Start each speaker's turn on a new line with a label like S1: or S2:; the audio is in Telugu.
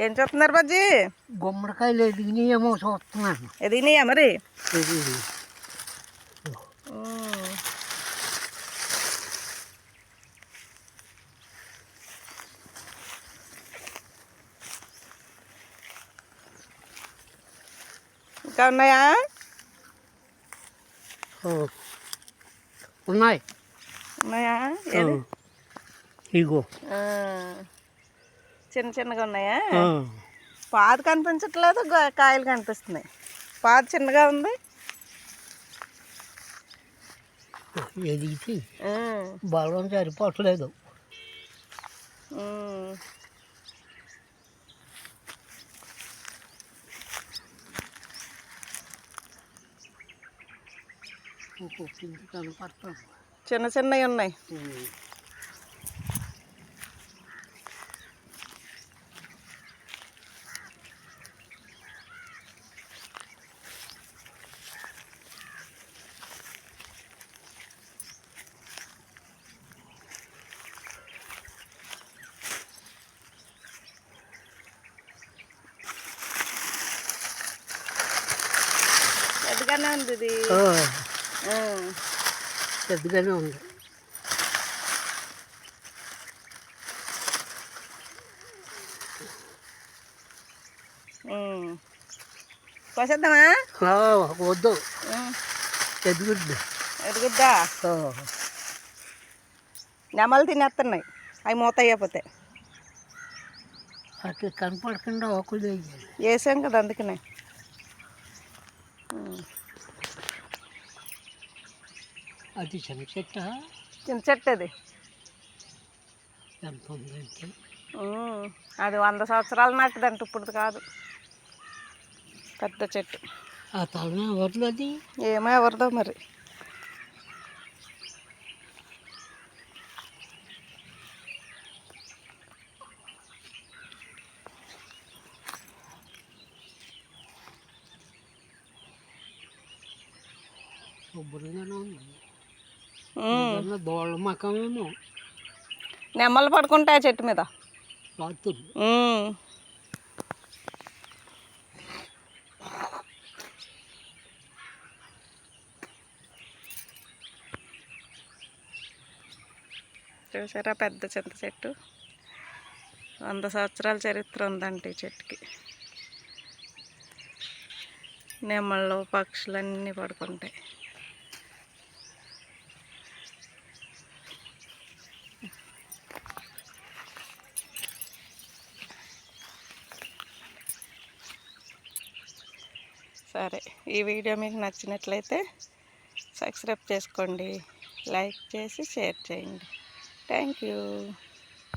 S1: ఏం చూస్తున్నారు బజ్జీ?
S2: గుమ్మడికాయలు ఎదిగినాయేమో చూస్తున్నాను.
S1: ఎదిగినాయా మరి? ఇంకా ఉన్నాయా?
S2: ఉన్నాయి.
S1: ఉన్నాయా?
S2: ఇగో
S1: చిన్న చిన్నగా ఉన్నాయా? పాదు కనిపించట్లేదు, కాయలు కనిపిస్తున్నాయి. పాదు చిన్నగా ఉంది.
S2: ఎదిగితే బలం సరిపోవట్లేదు.
S1: చిన్న చిన్నవి ఉన్నాయి. పెద్దగానే ఉంది ఇది.
S2: పెద్దగానే ఉంది.
S1: కోసేద్దామా?
S2: వద్దు, ఎదుగుద్దా.
S1: ఎదుగుద్దా? నెమలు తినేస్తున్నాయి, అవి మూత అయ్యపోతే.
S2: అటు కనపడకుండా ఆకులు
S1: వేసాం కదా, అందుకనే.
S2: అది చిన్న చెట్టు.
S1: చిన్న చెట్టు అది.
S2: ఎంత ఉందంటే
S1: అది 100 సంవత్సరాల నాటిదంట, ఇప్పుడు కాదు. పెద్ద చెట్టు.
S2: ఆ తలనే ఎవరిది అది?
S1: ఏమో ఎవరిదో మరి.
S2: శుభ్రంగానే ఉంది. దోళ్ళ మకమేమో.
S1: నెమ్మలు పడుకుంటాయి చెట్టు మీద. చూసారా, పెద్ద చింత చెట్టు. 100 సంవత్సరాల చరిత్ర ఉందంట ఈ చెట్టుకి. నెమళ్ళు, పక్షులన్నీ పడుకుంటాయి. సరే, ఈ వీడియో మీకు నచ్చినట్లయితే సబ్స్క్రైబ్ చేసుకోండి, లైక్ చేసి షేర్ చేయండి. Thank you.